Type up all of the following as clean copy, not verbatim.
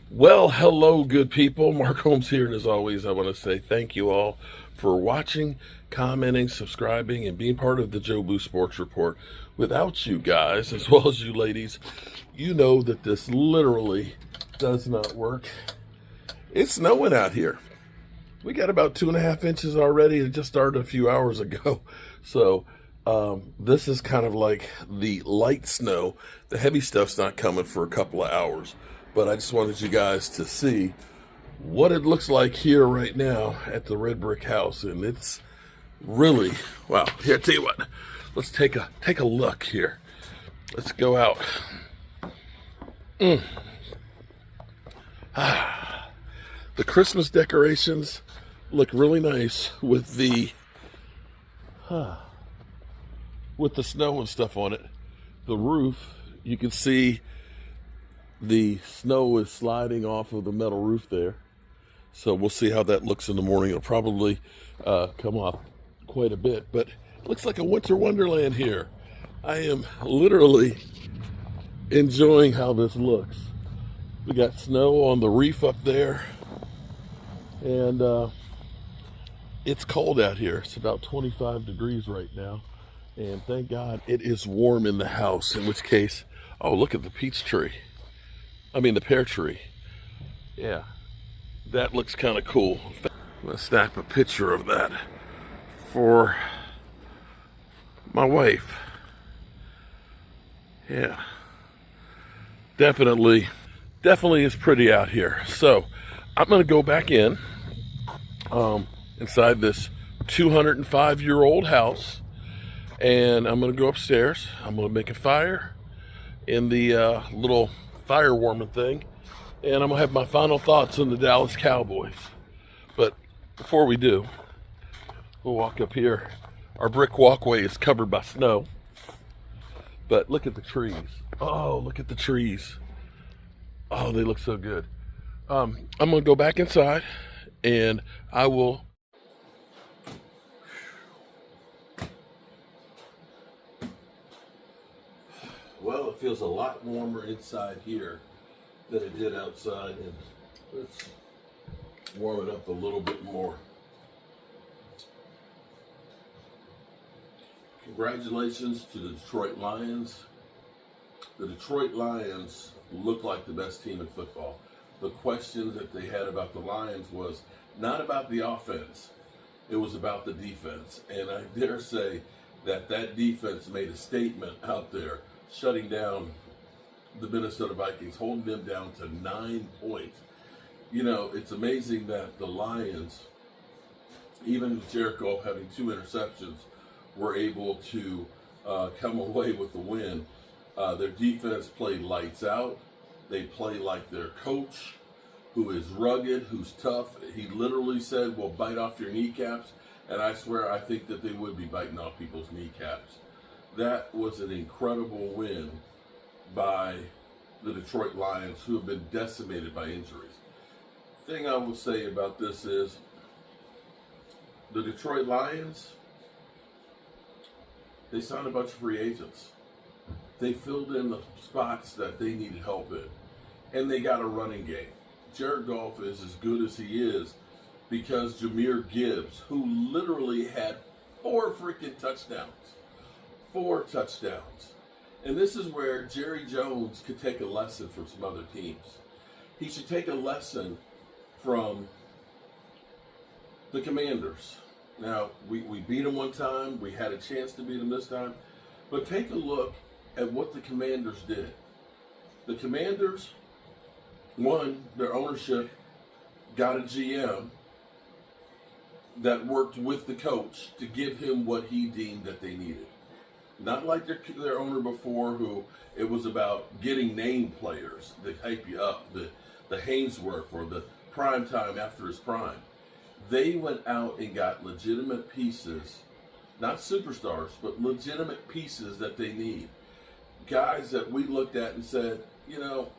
Well, hello, good people. Mark Holmes here, and as always, I want to say thank you all for watching, commenting, subscribing, and being part of the Joe Boo Sports Report. Without you guys, as well as you ladies, you know that this literally does not work. It's snowing out here. We got about 2.5 inches already. It just started a few hours ago. So, this is kind of like the light snow. The heavy stuff's not coming for a couple of hours. But I just wanted you guys to see what it looks like here right now at the Red Brick House. And it's really, wow. Here, I tell you what, let's take a look here. Let's go out. The Christmas decorations look really nice with the snow and stuff on it. The roof, you can see the snow is sliding off of the metal roof there. So we'll see how that looks in the morning. It'll probably come off quite a bit, but it looks like a winter wonderland here. I am literally enjoying how this looks. We got snow on the reef up there, and it's cold out here. It's about 25 degrees right now, and thank God it is warm in the house, in which case, oh, look at the peach tree. I mean, the pear tree. Yeah, that looks kind of cool. I'm gonna snap a picture of that for my wife. Yeah, definitely is pretty out here. So I'm gonna go back in inside this 205-year-old house, and I'm gonna go upstairs. I'm gonna make a fire in the little fire warming thing, and I'm gonna have my final thoughts on the Dallas Cowboys. But before we do, we'll walk up here. Our brick walkway is covered by snow, but look at the trees. Oh, look at the trees. Oh, they look so good. I'm gonna go back inside, and I will. Well, it feels a lot warmer inside here than it did outside, and let's warm it up a little bit more. Congratulations to the Detroit Lions. The Detroit Lions look like the best team in football. The questions that they had about the Lions was not about the offense. It was about the defense. And I dare say that defense made a statement out there, shutting down the Minnesota Vikings, holding them down to 9 points. You know, it's amazing that the Lions, even with Jericho having 2 interceptions, were able to come away with the win. Their defense played lights out. They play like their coach, who is rugged, who's tough. He literally said, well, bite off your kneecaps. And I swear, I think that they would be biting off people's kneecaps. That was an incredible win by the Detroit Lions, who have been decimated by injuries. Thing I will say about this is the Detroit Lions, they signed a bunch of free agents. They filled in the spots that they needed help in, and they got a running game. Jared Goff is as good as he is because Jahmyr Gibbs, who literally had 4 freaking touchdowns. 4 touchdowns. And this is where Jerry Jones could take a lesson from some other teams. He should take a lesson from the Commanders. Now, we beat them one time. We had a chance to beat them this time. But take a look at what the Commanders did. The Commanders, one, their ownership got a GM that worked with the coach to give him what he deemed that they needed. Not like their owner before, who it was about getting name players that hype you up, the Hainsworth or the prime time after his prime. They went out and got legitimate pieces, not superstars, but legitimate pieces that they need. Guys that we looked at and said, you know,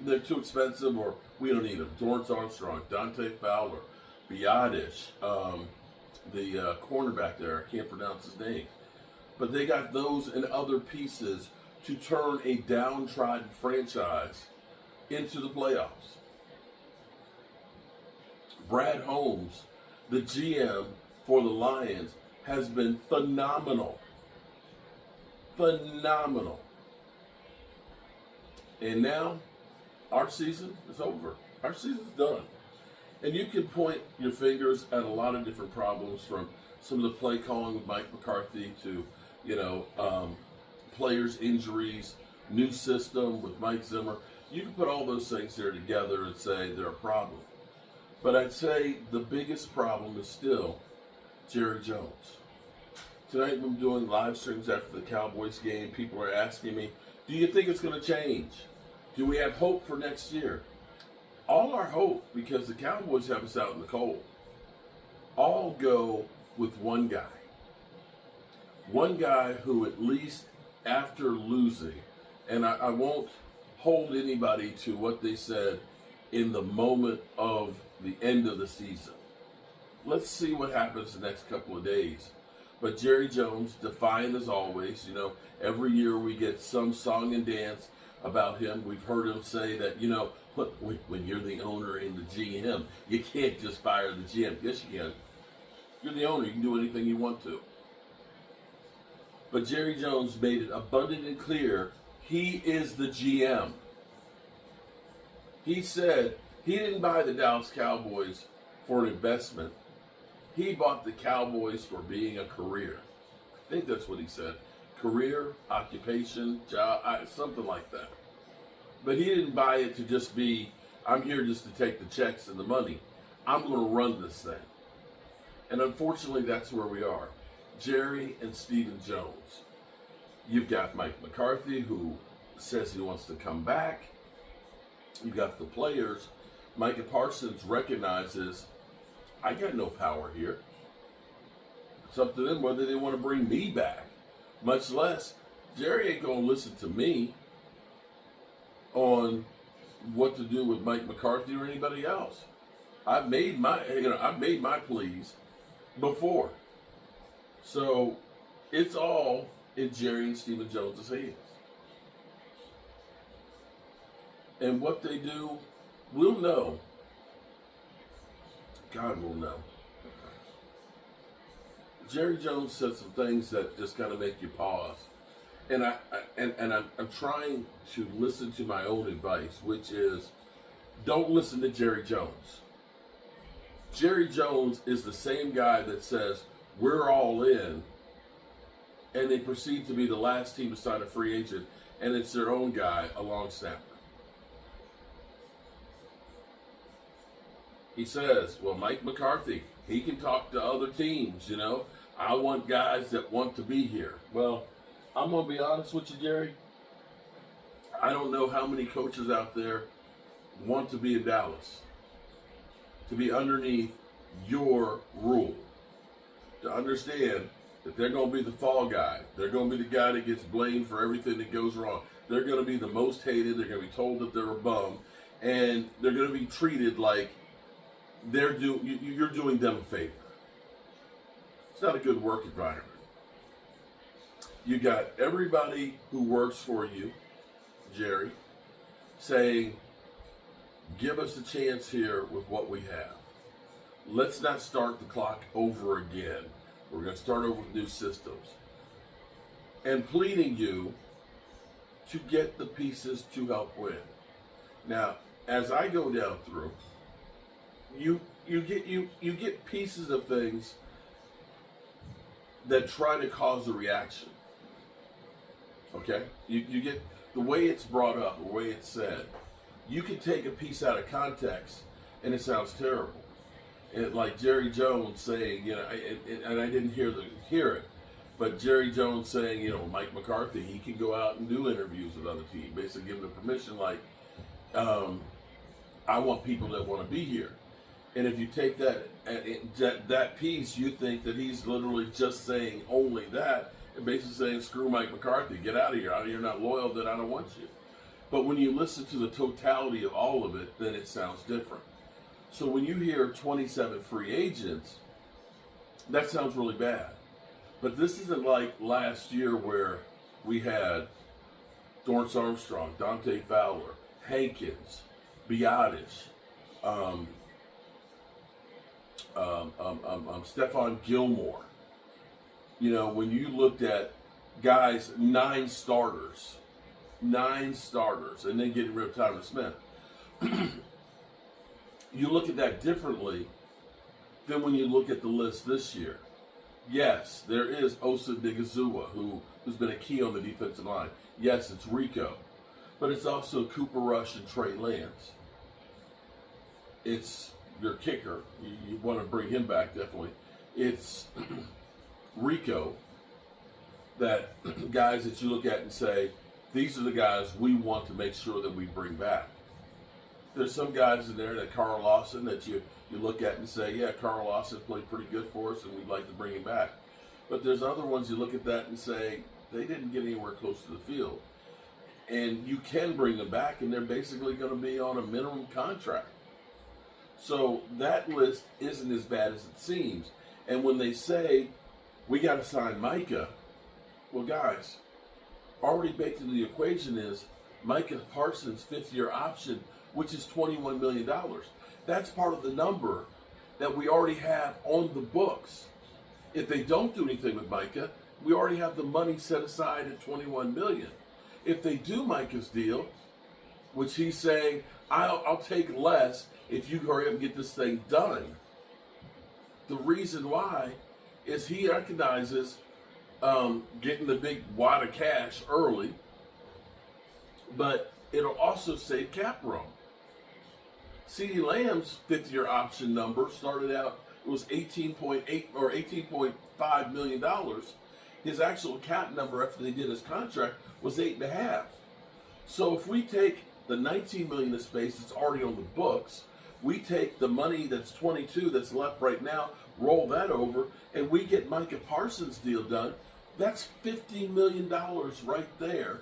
they're too expensive, or we don't need them. Dorrance Armstrong, Dante Fowler, Biadish, the cornerback there, I can't pronounce his name. But they got those and other pieces to turn a downtrodden franchise into the playoffs. Brad Holmes, the GM for the Lions, has been phenomenal. Phenomenal. And now, our season is over. Our season's done. And you can point your fingers at a lot of different problems, from some of the play calling with Mike McCarthy to, players' injuries, new system with Mike Zimmer. You can put all those things there together and say they're a problem. But I'd say the biggest problem is still Jerry Jones. Tonight when I'm doing live streams after the Cowboys game, people are asking me, do you think it's going to change? Do we have hope for next year? All our hope, because the Cowboys have us out in the cold, all go with one guy. One guy who, at least after losing, and I won't hold anybody to what they said in the moment of the end of the season. Let's see what happens the next couple of days. But Jerry Jones, defiant as always, every year we get some song and dance about him. We've heard him say that, when you're the owner and the GM, you can't just fire the GM. Yes, you can. You're the owner. You can do anything you want to. But Jerry Jones made it abundant and clear he is the GM. He said he didn't buy the Dallas Cowboys for an investment. He bought the Cowboys for being a career. I think that's what he said. Career, occupation, job, something like that. But he didn't buy it to just be, I'm here just to take the checks and the money. I'm going to run this thing. And unfortunately, that's where we are. Jerry and Stephen Jones. You've got Mike McCarthy, who says he wants to come back. You've got the players. Micah Parsons recognizes, I got no power here. It's up to them whether they want to bring me back. Much less, Jerry ain't going to listen to me on what to do with Mike McCarthy or anybody else. I've made my pleas before. So it's all in Jerry and Stephen Jones' hands. And what they do, we'll know. God will know. Jerry Jones said some things that just kind of make you pause. And I'm trying to listen to my own advice, which is, don't listen to Jerry Jones. Jerry Jones is the same guy that says, we're all in, and they proceed to be the last team to sign a free agent, and it's their own guy, a long snapper. He says, well, Mike McCarthy, he can talk to other teams, I want guys that want to be here. Well, I'm going to be honest with you, Jerry. I don't know how many coaches out there want to be in Dallas, to be underneath your rule, to understand that they're going to be the fall guy. They're going to be the guy that gets blamed for everything that goes wrong. They're going to be the most hated. They're going to be told that they're a bum, and they're going to be treated like you're doing them a favor. It's not a good work environment. You got everybody who works for you, Jerry, saying, give us a chance here with what we have. Let's not start the clock over again. We're going to start over with new systems. And pleading you to get the pieces to help win. Now, as I go down through, you get pieces of things that try to cause a reaction. Okay? You get the way it's brought up, the way it's said. You can take a piece out of context and it sounds terrible. And like Jerry Jones saying, and I didn't hear it, but Jerry Jones saying, Mike McCarthy, he can go out and do interviews with other teams, basically giving the permission, like, I want people that want to be here. And if you take that piece, you think that he's literally just saying only that, and basically saying, screw Mike McCarthy, get out of here. You're not loyal, then I don't want you. But when you listen to the totality of all of it, then it sounds different. So when you hear 27 free agents, that sounds really bad. But this isn't like last year where we had Dorrance Armstrong, Dante Fowler, Hankins, Biotish, Stephon Gilmore. You know, when you looked at guys, 9 starters, and then getting rid of Tyler Smith, you look at that differently than when you look at the list this year. Yes, there is Osa Digazua, who's been a key on the defensive line. Yes, it's Rico, but it's also Cooper Rush and Trey Lance. It's your kicker. You want to bring him back, definitely. It's Rico, that guys that you look at and say, these are the guys we want to make sure that we bring back. There's some guys in there, that Carl Lawson, that you look at and say, yeah, Carl Lawson played pretty good for us and we'd like to bring him back. But there's other ones you look at that and say, they didn't get anywhere close to the field. And you can bring them back, and they're basically going to be on a minimum contract. So that list isn't as bad as it seems. And when they say, we got to sign Micah, well, guys, already baked into the equation is Micah Parsons' 5th-year option, which is $21 million. That's part of the number that we already have on the books. If they don't do anything with Micah, we already have the money set aside at $21 million. If they do Micah's deal, which he's saying, I'll take less if you hurry up and get this thing done. The reason why is he recognizes getting the big wad of cash early, but it'll also save cap room. CeeDee Lamb's 5th-year option number started out, it was $18.8 or $18.5 million. His actual cap number after they did his contract was 8.5. So if we take the $19 million of space that's already on the books, we take the money that's 22 that's left right now, roll that over, and we get Micah Parsons' deal done, that's $50 million right there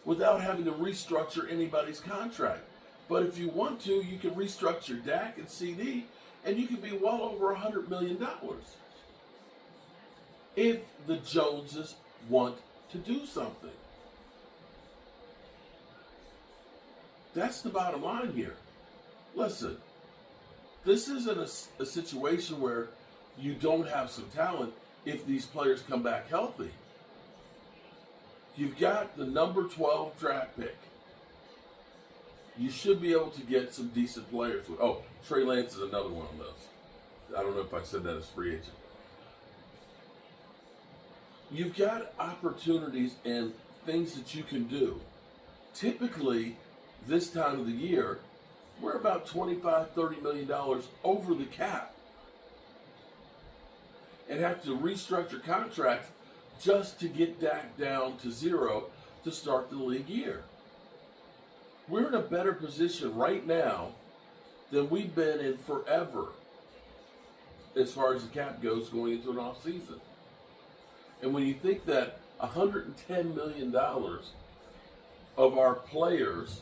without having to restructure anybody's contract. But if you want to, you can restructure Dak and CD, and you can be well over $100 million. If the Joneses want to do something. That's the bottom line here. Listen, this isn't a situation where you don't have some talent if these players come back healthy. You've got the number 12 draft pick. You should be able to get some decent players. Oh, Trey Lance is another one on this. I don't know if I said that as free agent. You've got opportunities and things that you can do. Typically, this time of the year, we're about $25, $30 million over the cap. And have to restructure contracts just to get Dak down to 0 to start the league year. We're in a better position right now than we've been in forever as far as the cap goes going into an off season. And when you think that $110 million of our players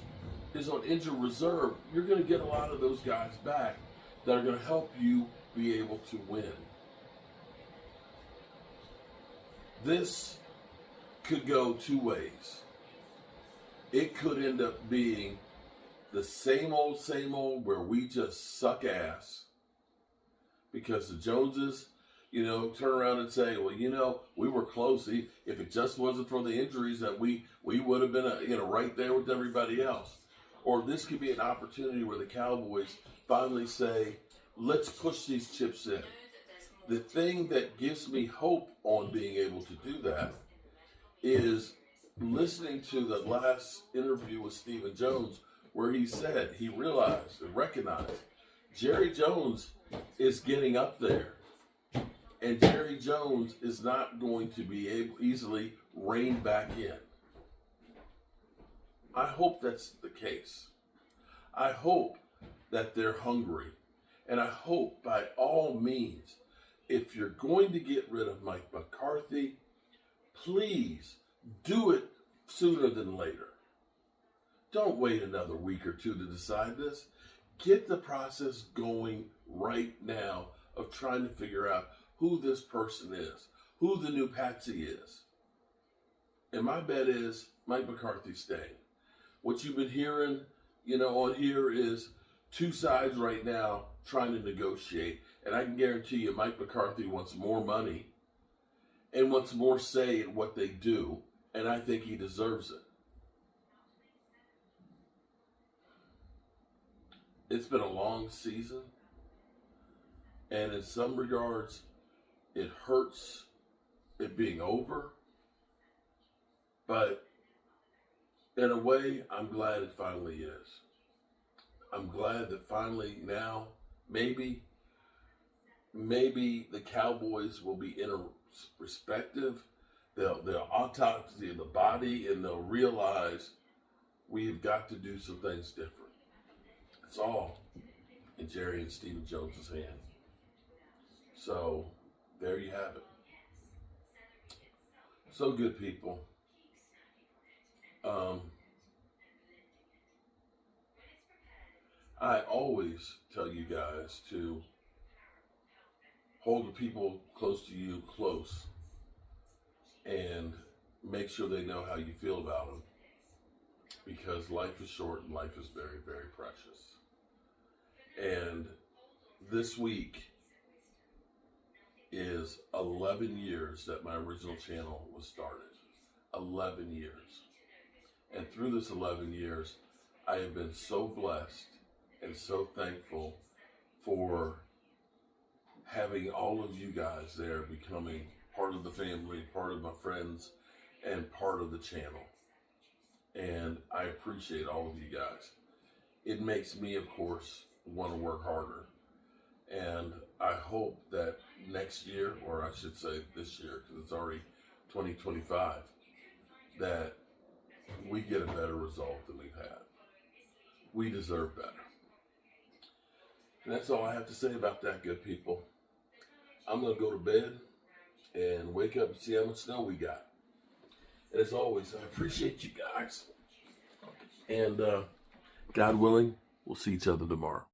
is on injured reserve, you're going to get a lot of those guys back that are going to help you be able to win. This could go two ways. It could end up being the same old where we just suck ass because the Joneses, turn around and say, well, we were close. If it just wasn't for the injuries, that we would have been, right there with everybody else. Or this could be an opportunity where the Cowboys finally say, let's push these chips in. The thing that gives me hope on being able to do that is listening to the last interview with Stephen Jones, where he said he realized and recognized Jerry Jones is getting up there. And Jerry Jones is not going to be able easily rein back in. I hope that's the case. I hope that they're hungry. And I hope by all means, if you're going to get rid of Mike McCarthy, please do it sooner than later. Don't wait another week or two to decide this. Get the process going right now of trying to figure out who this person is, who the new patsy is. And my bet is Mike McCarthy's staying. What you've been hearing, on here is two sides right now trying to negotiate. And I can guarantee you Mike McCarthy wants more money and wants more say in what they do. And I think he deserves it. It's been a long season. And in some regards, it hurts it being over. But in a way, I'm glad it finally is. I'm glad that finally now, maybe the Cowboys will be introspective. They'll autopsy the body and they'll realize we've got to do some things different. It's all in Jerry and Stephen Jones's hand. So there you have it. So good, people. I always tell you guys to hold the people close to you close and make sure they know how you feel about them, because life is short and life is very, very precious. And this week is 11 years that my original channel was started. 11 years. And through this 11 years, I have been so blessed and so thankful for having all of you guys there becoming part of the family, part of my friends, and part of the channel. And I appreciate all of you guys. It makes me, of course, want to work harder. And I hope that next year, or I should say this year, because it's already 2025, that we get a better result than we've had. We deserve better. And that's all I have to say about that, good people. I'm going to go to bed and wake up and see how much snow we got. And as always, I appreciate you guys. And God willing, we'll see each other tomorrow.